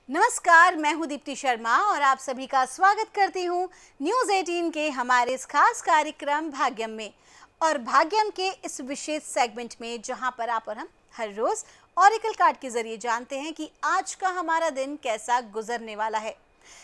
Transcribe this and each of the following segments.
नमस्कार, मैं हूं दीप्ति शर्मा और आप सभी का स्वागत करती हूं न्यूज़ 18 के हमारे इस खास कार्यक्रम भाग्यम में। और भाग्यम के इस विशेष सेगमेंट में जहां पर आप और हम हर रोज ऑरेकल कार्ड के जरिए जानते हैं कि आज का हमारा दिन कैसा गुजरने वाला है।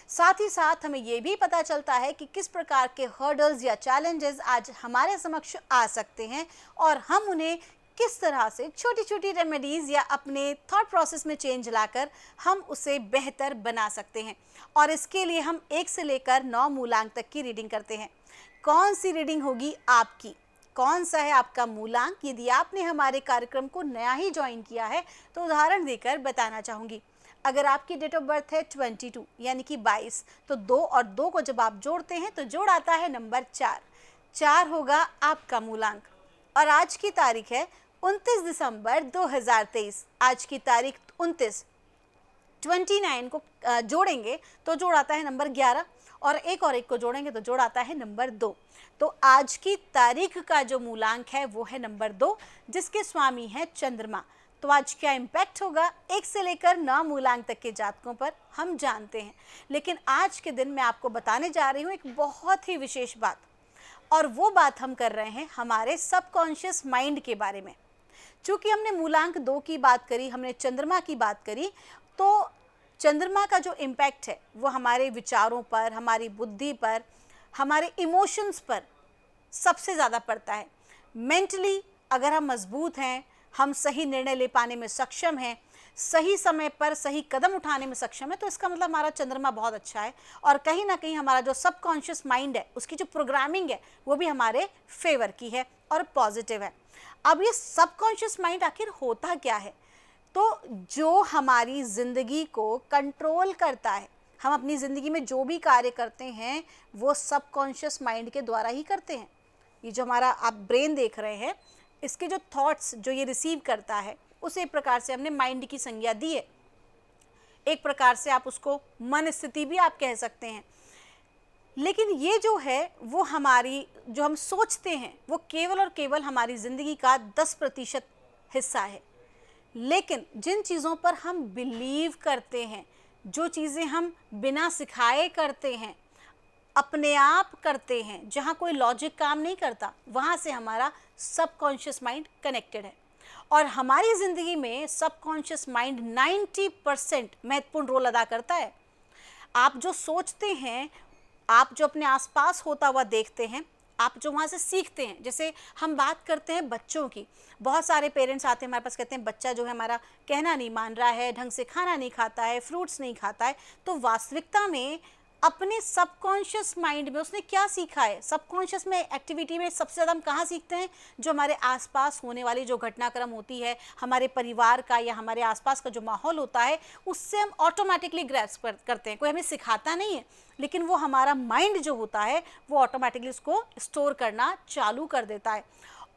साथ ही साथ हमें ये भी पता चलता है कि किस प्रकार के हर्डल्स या चैलेंजेस आज हमारे समक्ष आ सकते हैं और हम उन्हें किस तरह से छोटी छोटी रेमेडीज़ या अपने थॉट प्रोसेस में चेंज लाकर हम उसे बेहतर बना सकते हैं। और इसके लिए हम 1 से लेकर 9 मूलांक तक की रीडिंग करते हैं। कौन सी रीडिंग होगी आपकी, कौन सा है आपका मूलांक? यदि आपने हमारे कार्यक्रम को नया ही ज्वाइन किया है तो उदाहरण देकर बताना चाहूँगी। अगर आपकी डेट ऑफ बर्थ है 22 यानी कि 22, तो 2 और 2 को जब आप जोड़ते हैं तो जोड़ आता है नंबर 4। 4 होगा आपका मूलांक। और आज की तारीख है 29 दिसंबर 2023। आज की तारीख 29 को जोड़ेंगे तो जोड़ आता है नंबर 11 और एक को जोड़ेंगे तो जोड़ आता है नंबर 2। तो आज की तारीख का जो मूलांक है वो है नंबर 2, जिसके स्वामी है चंद्रमा। तो आज क्या इम्पैक्ट होगा 1 से लेकर 9 मूलांक तक के जातकों पर हम जानते हैं। लेकिन आज के दिन मैं आपको बताने जा रही हूँ एक बहुत ही विशेष बात, और वो बात हम कर रहे हैं हमारे सबकॉन्शियस माइंड के बारे में। चूँकि हमने मूलांक 2 की बात करी, हमने चंद्रमा की बात करी, तो चंद्रमा का जो इम्पैक्ट है वो हमारे विचारों पर, हमारी बुद्धि पर, हमारे इमोशंस पर सबसे ज़्यादा पड़ता है। मेंटली अगर हम मजबूत हैं, हम सही निर्णय ले पाने में सक्षम हैं, सही समय पर सही कदम उठाने में सक्षम है, तो इसका मतलब हमारा चंद्रमा बहुत अच्छा है। और कहीं ना कहीं हमारा जो सबकॉन्शियस माइंड है उसकी जो प्रोग्रामिंग है वो भी हमारे फेवर की है और पॉजिटिव है। अब ये सबकॉन्शियस माइंड आखिर होता क्या है? तो जो हमारी ज़िंदगी को कंट्रोल करता है, हम अपनी ज़िंदगी में जो भी कार्य करते हैं वो सबकॉन्शियस माइंड के द्वारा ही करते हैं। ये जो हमारा आप ब्रेन देख रहे हैं, इसके जो थॉट्स जो ये रिसीव करता है उसे एक प्रकार से हमने माइंड की संज्ञा दी है। एक प्रकार से आप उसको मन स्थिति भी आप कह सकते हैं। लेकिन ये जो है वो हमारी जो हम सोचते हैं वो केवल और केवल हमारी ज़िंदगी का 10% हिस्सा है। लेकिन जिन चीज़ों पर हम बिलीव करते हैं, जो चीज़ें हम बिना सिखाए करते हैं, अपने आप करते हैं, जहाँ कोई लॉजिक काम नहीं करता, वहाँ से हमारा सबकॉन्शियस माइंड कनेक्टेड है। और हमारी ज़िंदगी में सबकॉन्शियस माइंड 90% महत्वपूर्ण रोल अदा करता है। आप जो सोचते हैं, आप जो अपने आसपास होता हुआ देखते हैं, आप जो वहाँ से सीखते हैं। जैसे हम बात करते हैं बच्चों की, बहुत सारे पेरेंट्स आते हैं हमारे पास, कहते हैं बच्चा जो है हमारा कहना नहीं मान रहा है, ढंग से खाना नहीं खाता है, फ्रूट्स नहीं खाता है। तो वास्तविकता में अपने सबकॉन्शियस माइंड में उसने क्या सीखा है? सबकॉन्शियस में एक्टिविटी में सबसे ज़्यादा हम कहाँ सीखते हैं? जो हमारे आसपास होने वाली जो घटनाक्रम होती है, हमारे परिवार का या हमारे आसपास का जो माहौल होता है, उससे हम ऑटोमेटिकली ग्रैस्प करते हैं। कोई हमें सिखाता नहीं है, लेकिन वो हमारा माइंड जो होता है वो ऑटोमेटिकली उसको स्टोर करना चालू कर देता है।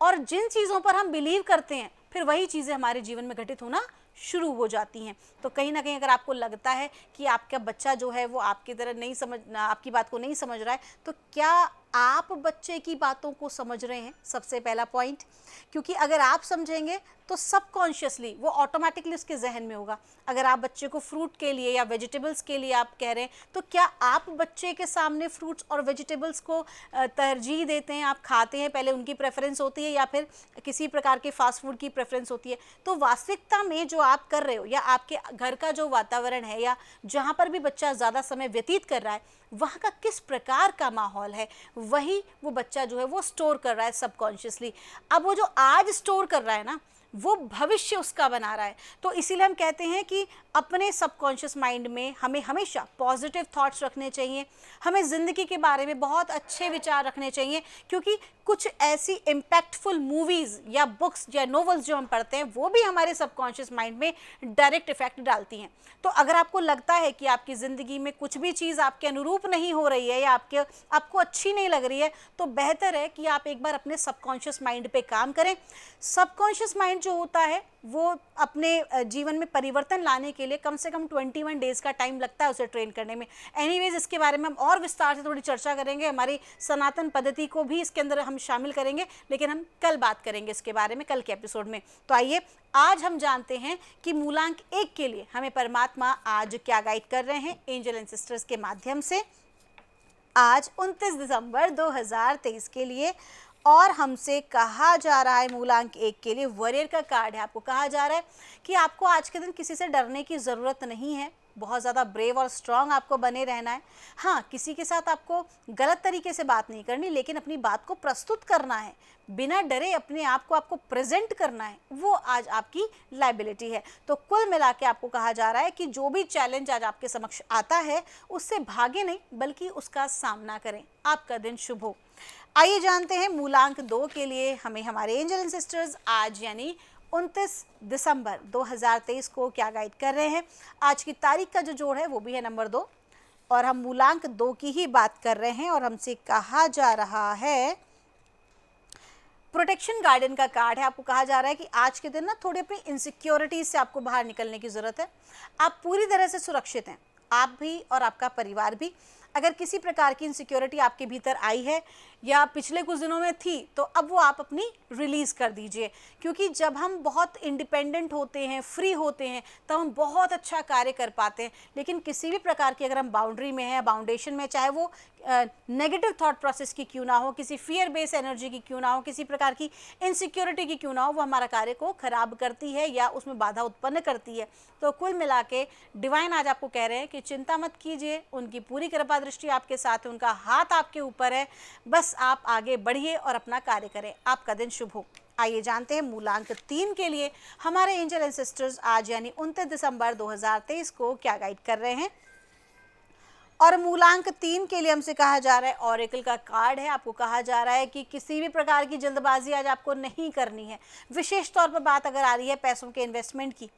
और जिन चीज़ों पर हम बिलीव करते हैं फिर वही चीज़ें हमारे जीवन में घटित होना शुरू हो जाती हैं। तो कहीं ना कहीं अगर आपको लगता है कि आपका बच्चा जो है वो आपकी तरह नहीं समझ, आपकी बात को नहीं समझ रहा है, तो क्या आप बच्चे की बातों को समझ रहे हैं? सबसे पहला पॉइंट। क्योंकि अगर आप समझेंगे तो सबकॉन्शियसली वो ऑटोमेटिकली उसके जहन में होगा। अगर आप बच्चे को फ्रूट के लिए या वेजिटेबल्स के लिए आप कह रहे हैं, तो क्या आप बच्चे के सामने फ्रूट्स और वेजिटेबल्स को तरजीह देते हैं, आप खाते हैं, पहले उनकी प्रेफरेंस होती है या फिर किसी प्रकार के फास्ट फूड की प्रेफरेंस होती है? तो वास्तविकता में जो आप कर रहे हो या आपके घर का जो वातावरण है या जहाँ पर भी बच्चा ज़्यादा समय व्यतीत कर रहा है, वहाँ का किस प्रकार का माहौल है, वही वो बच्चा जो है वो स्टोर कर रहा है सबकॉन्शियसली। अब वो जो आज स्टोर कर रहा है ना, वो भविष्य उसका बना रहा है। तो इसीलिए हम कहते हैं कि अपने सबकॉन्शियस माइंड में हमें हमेशा पॉजिटिव थॉट्स रखने चाहिए, हमें ज़िंदगी के बारे में बहुत अच्छे विचार रखने चाहिए। क्योंकि कुछ ऐसी इम्पैक्टफुल मूवीज़ या बुक्स या नॉवेल्स जो हम पढ़ते हैं वो भी हमारे सबकॉन्शियस माइंड में डायरेक्ट इफेक्ट डालती हैं। तो अगर आपको लगता है कि आपकी ज़िंदगी में कुछ भी चीज़ आपके अनुरूप नहीं हो रही है या आपको अच्छी नहीं लग रही है, तो बेहतर है कि आप एक बार अपने सबकॉन्शियस माइंड पे काम करें। सबकॉन्शियस माइंड जो होता है वो अपने जीवन में परिवर्तन लाने के लिए कम से कम 21 डेज़ का टाइम लगता है उसे ट्रेन करने में। एनीवेज इसके बारे में हम और विस्तार से थोड़ी चर्चा करेंगे, हमारी सनातन पद्धति को भी इसके अंदर हम शामिल करेंगे, लेकिन हम कल बात करेंगे इसके बारे में कल के एपिसोड में। तो आइए आज हम जानते हैं कि मूलांक 1 के लिए हमें परमात्मा आज क्या गाइड कर रहे हैं एंजल एंड सिस्टर्स के माध्यम से। आज 29 दिसंबर 2023 के लिए, और हमसे कहा जा रहा है मूलांक 1 के लिए वॉरियर का कार्ड है। आपको कहा जा रहा है कि आपको आज के दिन किसी से डरने की ज़रूरत नहीं है, बहुत ज़्यादा ब्रेव और स्ट्रांग आपको बने रहना है। हाँ, किसी के साथ आपको गलत तरीके से बात नहीं करनी, लेकिन अपनी बात को प्रस्तुत करना है, बिना डरे अपने आप को आपको प्रेजेंट करना है, वो आज आपकी लायबिलिटी है। तो कुल मिला के आपको कहा जा रहा है कि जो भी चैलेंज आज आपके समक्ष आता है उससे भागे नहीं बल्कि उसका सामना करें। आपका दिन शुभ हो। आइए जानते हैं मूलांक 2 के लिए हमें हमारे एंजल एंड सिस्टर्स आज यानी 29 दिसंबर 2023 को क्या गाइड कर रहे हैं। आज की तारीख का जो जोड़ है वो भी है नंबर 2, और हम मूलांक 2 की ही बात कर रहे हैं। और हमसे कहा जा रहा है प्रोटेक्शन गार्डन का कार्ड है। आपको कहा जा रहा है कि आज के दिन ना थोड़ी अपनी इनसिक्योरिटीज से आपको बाहर निकलने की ज़रूरत है। आप पूरी तरह से सुरक्षित हैं, आप भी और आपका परिवार भी। अगर किसी प्रकार की इनसिक्योरिटी आपके भीतर आई है या पिछले कुछ दिनों में थी, तो अब वो आप अपनी रिलीज़ कर दीजिए, क्योंकि जब हम बहुत इंडिपेंडेंट होते हैं, फ्री होते हैं, तब हम बहुत अच्छा कार्य कर पाते हैं। लेकिन किसी भी प्रकार की अगर हम बाउंड्री में हैं, बाउंडेशन में, चाहे वो नेगेटिव थॉट प्रोसेस की क्यों ना हो, किसी फियर बेस्ड एनर्जी की क्यों ना हो, किसी प्रकार की इनसिक्योरिटी की क्यों ना हो, वो हमारा कार्य को खराब करती है या उसमें बाधा उत्पन्न करती है। तो कुल मिला के डिवाइन आज आपको कह रहे हैं कि चिंता मत कीजिए, उनकी पूरी कृपा दृष्टि आपके साथ है, उनका हाथ आपके ऊपर है, बस आप आगे बढ़िए और अपना कार्य करें। आपका दिन शुभ हो। आइए जानते हैं मूलांक 3 के लिए हमारे एंजल एंड सिस्टर्स आज यानी 29 दिसंबर 2023 को क्या गाइड कर रहे हैं। और मूलांक 3 के लिए हमसे कहा जा रहा है ऑरेकल का कार्ड है। आपको कहा जा रहा है कि किसी भी प्रकार की जल्दबाजी आज आपको नहीं करनी है। विशेष तौर पर बात अगर आ रही है पैसों के इन्वेस्टमेंट की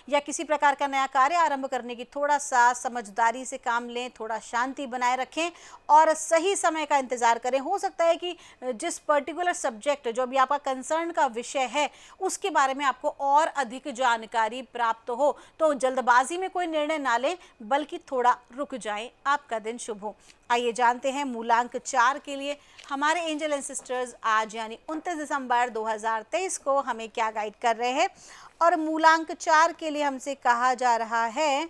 या किसी प्रकार का नया कार्य आरंभ करने की, थोड़ा सा समझदारी से काम लें, थोड़ा शांति बनाए रखें और सही समय का इंतज़ार करें। हो सकता है कि जिस पर्टिकुलर सब्जेक्ट जो भी आपका कंसर्न का विषय है उसके बारे में आपको और अधिक जानकारी प्राप्त हो, तो जल्दबाजी में कोई निर्णय ना लें बल्कि थोड़ा रुक जाएं। आपका दिन शुभ हो। आइए जानते हैं मूलांक 4 के लिए हमारे एंजल एंड सिस्टर्स आज यानी 29 दिसंबर 2023 को हमें क्या गाइड कर रहे हैं। और मूलांक 4 के लिए हमसे कहा जा रहा है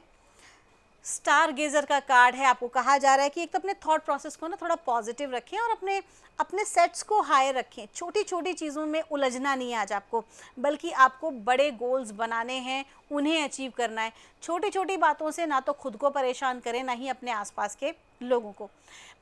स्टार गेजर का कार्ड है। आपको कहा जा रहा है कि एक तो अपने थॉट प्रोसेस को ना थोड़ा पॉजिटिव रखें और अपने सेट्स को हाई रखें। छोटी छोटी चीज़ों में उलझना नहीं है आज आपको, बल्कि आपको बड़े गोल्स बनाने हैं, उन्हें अचीव करना है। छोटी छोटी बातों से ना तो खुद को परेशान करें, ना ही अपने आसपास के लोगों को,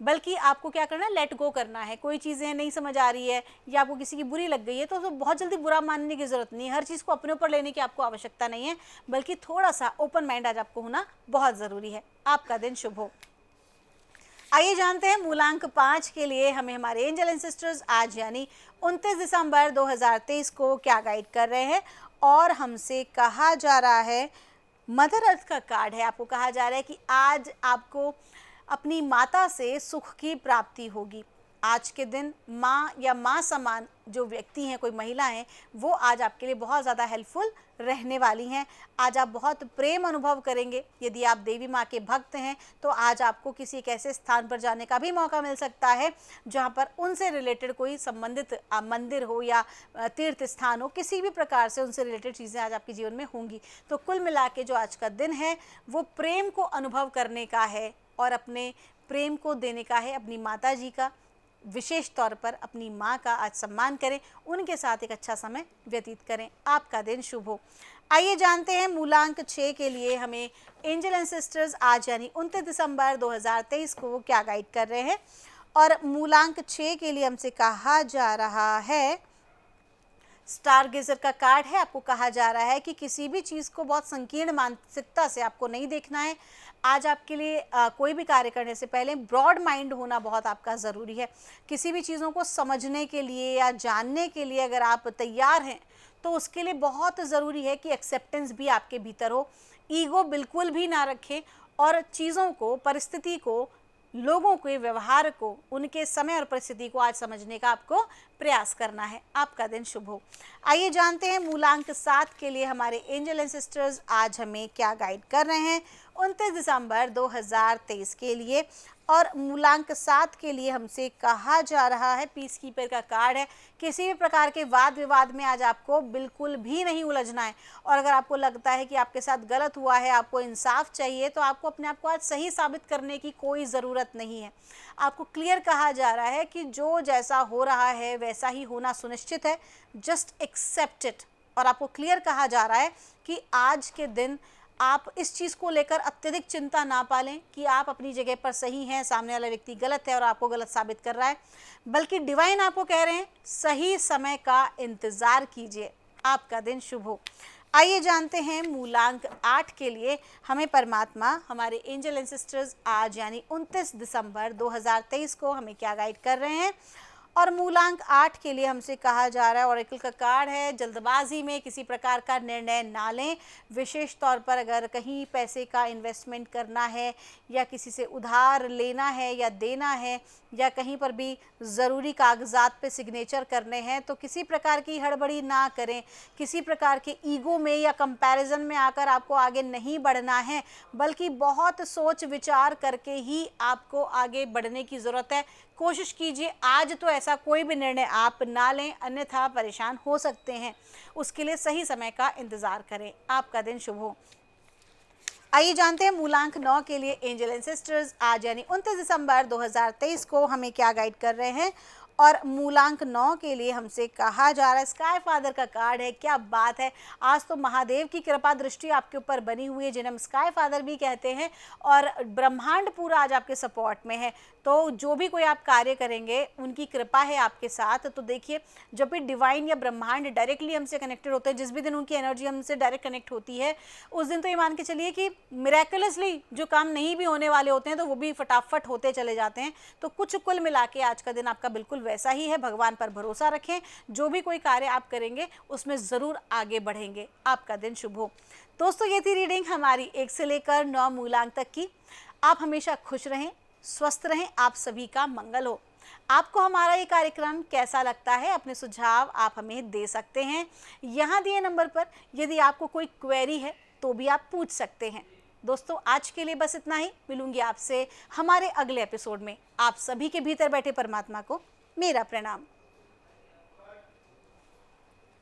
बल्कि आपको क्या करना है, लेट गो करना है। कोई चीज़ें नहीं समझ आ रही है या आपको किसी की बुरी लग गई है तो बहुत जल्दी बुरा मानने की ज़रूरत नहीं है। हर चीज़ को अपने ऊपर लेने की आपको आवश्यकता नहीं है, बल्कि थोड़ा सा ओपन माइंड आज आपको होना बहुत ज़रूरी है। आपका दिन शुभ हो। आइए जानते हैं मूलांक 5 के लिए हमें हमारे एंजल एंड सिस्टर्स आज यानी 29 दिसंबर 2023 को क्या गाइड कर रहे हैं। और हमसे कहा जा रहा है मदर अर्थ का कार्ड है। आपको कहा जा रहा है कि आज आपको अपनी माता से सुख की प्राप्ति होगी। आज के दिन माँ या माँ समान जो व्यक्ति हैं, कोई महिला हैं, वो आज आपके लिए बहुत ज़्यादा हेल्पफुल रहने वाली हैं। आज आप बहुत प्रेम अनुभव करेंगे। यदि आप देवी माँ के भक्त हैं तो आज आपको किसी एक ऐसे स्थान पर जाने का भी मौका मिल सकता है जहाँ पर उनसे रिलेटेड कोई संबंधित मंदिर हो या तीर्थ स्थान हो, किसी भी प्रकार से उनसे रिलेटेड चीज़ें आज आपके जीवन में होंगी। तो कुल मिला के जो आज का दिन है वो प्रेम को अनुभव करने का है और अपने प्रेम को देने का है अपनी माता जी का। विशेष तौर पर अपनी माँ का आज सम्मान करें, उनके साथ एक अच्छा समय व्यतीत करें। आपका दिन शुभ हो। आइए जानते हैं मूलांक 6 के लिए हमें एंजल एंड सिस्टर्स आज यानी 29 दिसंबर 2023 को क्या गाइड कर रहे हैं। और मूलांक 6 के लिए हमसे कहा जा रहा है स्टार गेजर का कार्ड है। आपको कहा जा रहा है कि किसी भी चीज़ को बहुत संकीर्ण मानसिकता से आपको नहीं देखना है। आज आपके लिए कोई भी कार्य करने से पहले ब्रॉड माइंड होना बहुत आपका ज़रूरी है। किसी भी चीज़ों को समझने के लिए या जानने के लिए अगर आप तैयार हैं तो उसके लिए बहुत ज़रूरी है कि एक्सेप्टेंस भी आपके भीतर हो। ईगो बिल्कुल भी ना रखें और चीज़ों को, परिस्थिति को लोगों के व्यवहार को, उनके समय और परिस्थिति को आज समझने का आपको प्रयास करना है। आपका दिन शुभ हो। आइए जानते हैं मूलांक 7 के लिए हमारे एंजल एंड सिस्टर्स आज हमें क्या गाइड कर रहे हैं 29 दिसंबर 2023 के लिए। और मूलांक 7 के लिए हमसे कहा जा रहा है, पीस कीपर का कार्ड है, किसी भी प्रकार के वाद विवाद में आज आपको बिल्कुल भी नहीं उलझना है। और अगर आपको लगता है कि आपके साथ गलत हुआ है, आपको इंसाफ चाहिए, तो आपको अपने आप को आज सही साबित करने की कोई ज़रूरत नहीं है। आपको क्लियर कहा जा रहा है कि जो जैसा हो रहा है वैसा ही होना सुनिश्चित है, जस्ट एक्सेप्ट इट। और आपको क्लियर कहा जा रहा है कि आज के दिन आप इस चीज़ को लेकर अत्यधिक चिंता ना पालें कि आप अपनी जगह पर सही हैं, सामने वाला व्यक्ति गलत है और आपको गलत साबित कर रहा है, बल्कि डिवाइन आपको कह रहे हैं सही समय का इंतज़ार कीजिए। आपका दिन शुभ हो। आइए जानते हैं मूलांक 8 के लिए हमें परमात्मा, हमारे एंजल एंड सिस्टर्स आज यानी 29 दिसंबर 2023 को हमें क्या गाइड कर रहे हैं। और मूलांक 8 के लिए हमसे कहा जा रहा है, ऑरेकल का कार्ड है, जल्दबाजी में किसी प्रकार का निर्णय ना लें। विशेष तौर पर अगर कहीं पैसे का इन्वेस्टमेंट करना है या किसी से उधार लेना है या देना है या कहीं पर भी ज़रूरी कागजात पे सिग्नेचर करने हैं, तो किसी प्रकार की हड़बड़ी ना करें। किसी प्रकार के ईगो में या कंपैरिजन में आकर आपको आगे नहीं बढ़ना है, बल्कि बहुत सोच विचार करके ही आपको आगे बढ़ने की ज़रूरत है। कोशिश कीजिए आज तो ऐसा कोई भी निर्णय आप ना लें, अन्यथा परेशान हो सकते हैं। उसके लिए सही समय का इंतज़ार करें। आपका दिन शुभ हो। आइए जानते हैं मूलांक 9 के लिए एंजल एंड सिस्टर्स आज यानी 29 दिसंबर 2023 को हमें क्या गाइड कर रहे हैं। और मूलांक 9 के लिए हमसे कहा जा रहा है, स्काई फादर का कार्ड है। क्या बात है, आज तो महादेव की कृपा दृष्टि आपके ऊपर बनी हुई है, जिन्हें हम स्काई फादर भी कहते हैं, और ब्रह्मांड पूरा आज आपके सपोर्ट में है। तो जो भी कोई आप कार्य करेंगे उनकी कृपा है आपके साथ। तो देखिए, जब भी डिवाइन या ब्रह्मांड डायरेक्टली हमसे कनेक्टेड होते हैं, जिस भी दिन उनकी एनर्जी हमसे डायरेक्ट कनेक्ट होती है, उस दिन तो ये मान के चलिए कि मिरेकुलसली जो काम नहीं भी होने वाले होते हैं तो वो भी फटाफट होते चले जाते हैं। तो कुछ कुल मिला के आज का दिन आपका बिल्कुल वैसा ही है। भगवान पर भरोसा रखें, जो भी कोई कार्य आप करेंगे उसमें ज़रूर आगे बढ़ेंगे। आपका दिन शुभ हो। दोस्तों, ये थी रीडिंग हमारी 1 से लेकर 9 मूलांक तक की। आप हमेशा खुश रहें, स्वस्थ रहें, आप सभी का मंगल हो। आपको हमारा ये कार्यक्रम कैसा लगता है, अपने सुझाव आप हमें दे सकते हैं यहाँ दिए नंबर पर। यदि आपको कोई क्वेरी है तो भी आप पूछ सकते हैं। दोस्तों, आज के लिए बस इतना ही। मिलूंगी आपसे हमारे अगले एपिसोड में। आप सभी के भीतर बैठे परमात्मा को मेरा प्रणाम।